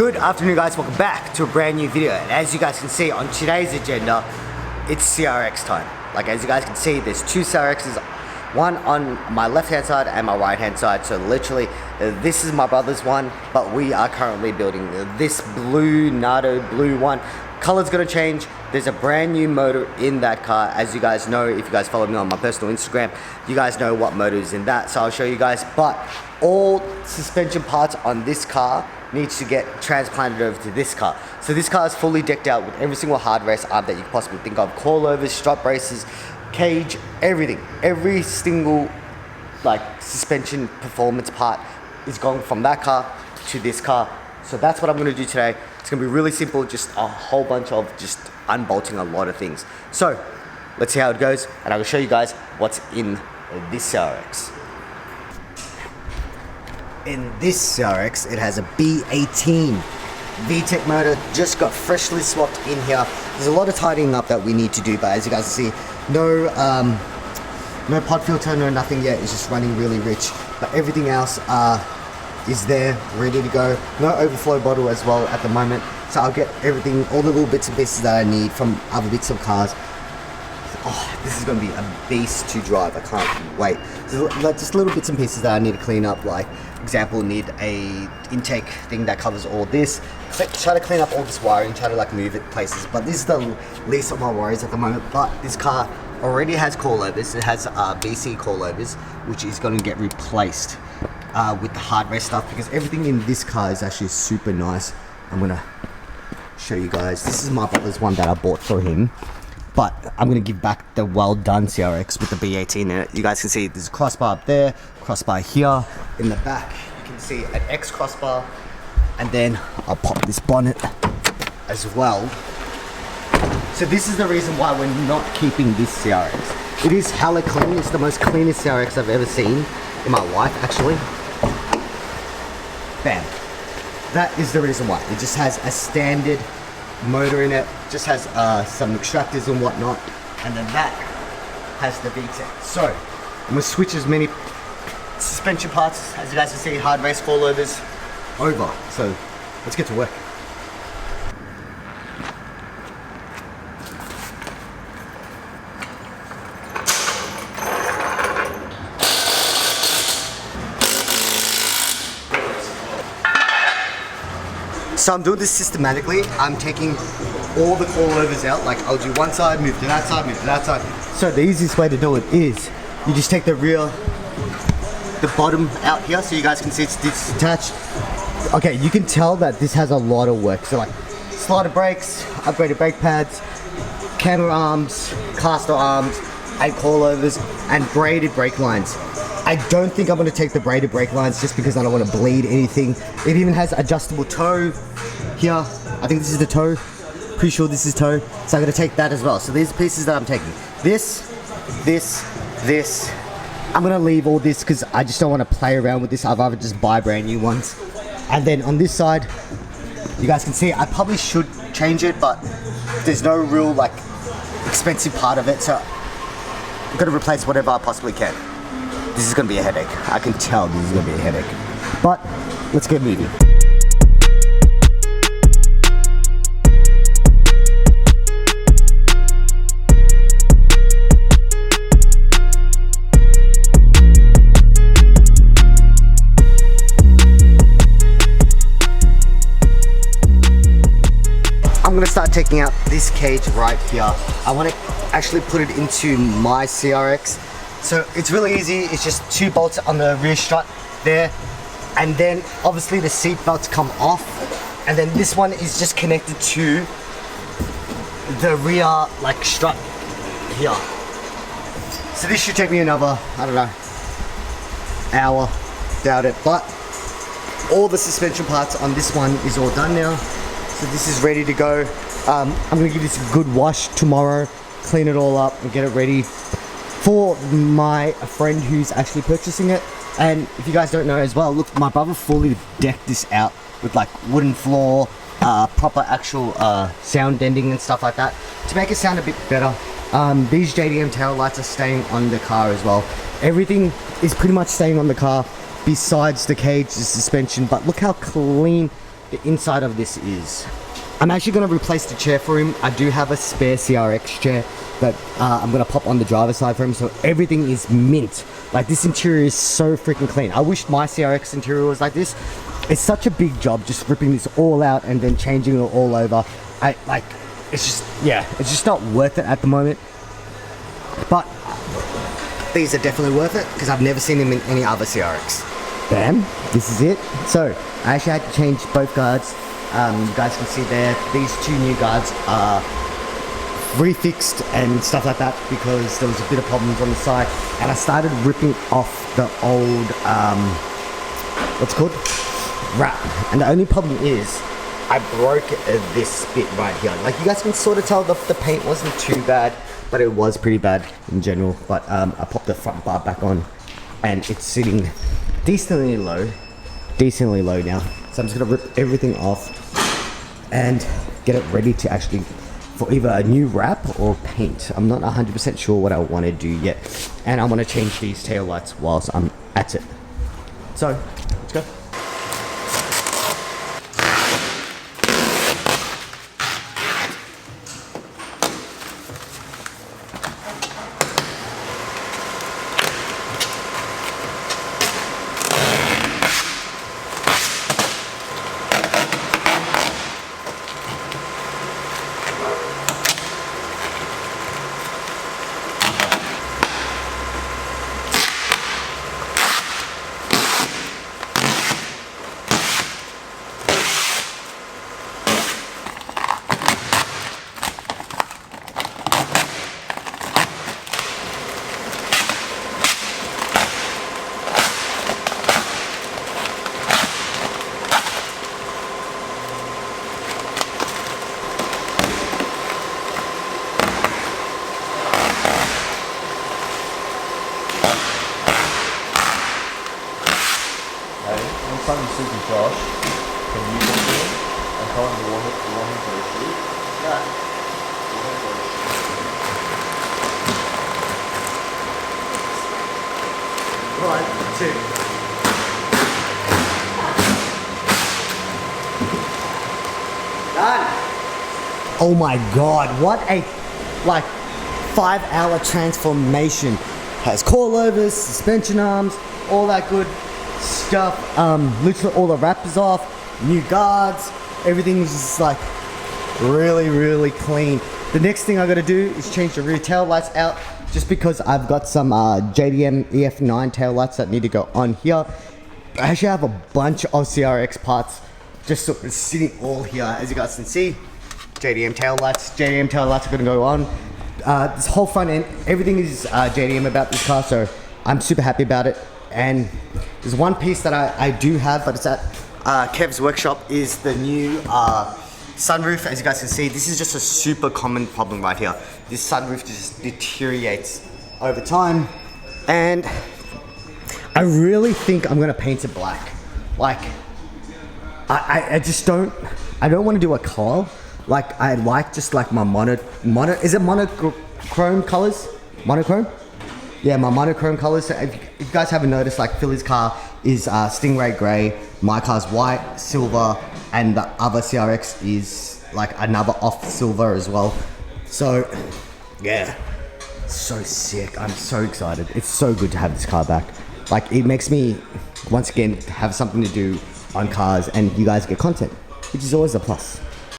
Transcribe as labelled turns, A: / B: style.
A: Good afternoon guys, welcome back to a brand new video. And as you guys can see on today's agenda, it's CRX time. Like as you guys can see, there's two CRXs, one on my left hand side and my right hand side. So literally this is my brother's one, but we are currently building this blue Nardo blue one. Color's gonna change. There's a brand new motor in that car. As you guys know, if you guys follow me on my personal Instagram, you guys know what motor is in that, so I'll show you guys. But all suspension parts on this car needs to get transplanted over to this car. So this car is fully decked out with every single hard race arm that you could possibly think of. Coilovers, strut braces, cage, everything. Every single like suspension performance part is going from that car to this car. So that's what I'm gonna do today. It's gonna be really simple, just a whole bunch of just unbolting a lot of things. So let's see how it goes, and I will show you guys what's in this CRX. In this CRX, it has a B18 VTEC motor, just got freshly swapped in here. There's a lot of tidying up that we need to do, but as you guys see, no pod filter, no nothing yet. It's just running really rich, but everything else is there, ready to go. No overflow bottle as well at the moment, so I'll get everything, all the little bits and pieces that I need from other bits of cars. Oh, this is going to be a beast to drive. I can't wait. So, just little bits and pieces that I need to clean up. Like, example, need a intake thing that covers all this. Try to clean up all this wiring. Try to like move it places. But this is the least of my worries at the moment. But this car already has coilovers. It has BC coilovers, which is going to get replaced with the hard race stuff, because everything in this car is actually super nice. I'm going to show you guys. This is my brother's one that I bought for him. But I'm going to give back the well done CRX with the B18 in it. You guys can see there's a crossbar up there, crossbar here. In the back, you can see an X crossbar. And then I'll pop this bonnet as well. So this is the reason why we're not keeping this CRX. It is hella clean. It's the most cleanest CRX I've ever seen in my life, actually. Bam. That is the reason why. It just has a standard motor in it, just has some extractors and whatnot, and then that has the VTEC. So I'm gonna switch as many suspension parts as you guys can see, hard race coilovers over. So let's get to work. So I'm doing this systematically. I'm taking all the coilovers out. Like I'll do one side, move to that side, move to that side. So the easiest way to do it is you just take the bottom out here, so you guys can see it's detached. Okay, you can tell that this has a lot of work. So like slider brakes, upgraded brake pads, camber arms, caster arms, and coilovers, and braided brake lines. I don't think I'm going to take the braided brake lines just because I don't want to bleed anything. It even has adjustable toe here. I think this is the toe. Pretty sure this is toe. So I'm going to take that as well. So these pieces that I'm taking. This. I'm going to leave all this because I just don't want to play around with this. I'd rather just buy brand new ones. And then on this side, you guys can see I probably should change it, but there's no real like expensive part of it. So I'm going to replace whatever I possibly can. This is going to be a headache. I can tell this is going to be a headache. But let's get moving. I'm going to start taking out this cage right here. I want to actually put it into my CRX. So it's really easy. It's just two bolts on the rear strut there, and then obviously the seat belts come off, and then this one is just connected to the rear like strut here. So this should take me another, I don't know, hour, doubt it, but all the suspension parts on this one is all done now. So this is ready to go. I'm gonna give this a good wash tomorrow, clean it all up and get it ready for my friend who's actually purchasing it. And if you guys don't know as well, look, my brother fully decked this out with like wooden floor, proper actual sound deadening and stuff like that to make it sound a bit better. These JDM tail lights are staying on the car as well. Everything is pretty much staying on the car besides the cage, the suspension, but look how clean the inside of this is. I'm actually going to replace the chair for him. I do have a spare CRX chair that I'm going to pop on the driver's side for him, so everything is mint. Like, this interior is so freaking clean. I wish my CRX interior was like this. It's such a big job just ripping this all out and then changing it all over. It's just not worth it at the moment. But these are definitely worth it because I've never seen them in any other CRX. Bam, this is it. So I actually had to change both guards. You guys can see there, these two new guards are refixed and stuff like that because there was a bit of problems on the side, and I started ripping off the old what's it called, wrap, and the only problem is I broke this bit right here. Like, you guys can sort of tell the paint wasn't too bad, but it was pretty bad in general. But I popped the front bar back on and it's sitting decently low now, so I'm just gonna rip everything off and get it ready to actually for either a new wrap or paint. I'm not 100% sure what I want to do yet, and I want to change these tail lights whilst I'm at it. So let's go.
B: Josh, can you go there and tell him you want him for a shoot? Yeah. You want him for a shoot.
A: One, two. Done. Oh my god, what a 5-hour transformation. Has coilovers, suspension arms, all that good stuff. Literally all the wrappers off, new guards, everything's just like really clean. The next thing I gotta do is change the rear tail lights out, just because I've got some JDM EF9 tail lights that need to go on here. I actually have a bunch of CRX parts just sort of sitting all here, as you guys can see. JDM tail lights are gonna go on. This whole front end, everything is JDM about this car, so I'm super happy about it. And there's one piece that I do have, but it's at Kev's workshop, is the new sunroof. As you guys can see, this is just a super common problem right here. This sunroof just deteriorates over time, and I really think I'm gonna paint it black. Like, I just don't want to do a color. Like, I like just like my is it monochrome colors? Monochrome? Yeah, my monochrome colors. So if you guys haven't noticed, like, Philly's car is Stingray Grey, my car's white, silver, and the other CRX is like another off silver as well. So, yeah, so sick. I'm so excited. It's so good to have this car back. Like, it makes me, once again, have something to do on cars, and you guys get content, which is always a plus.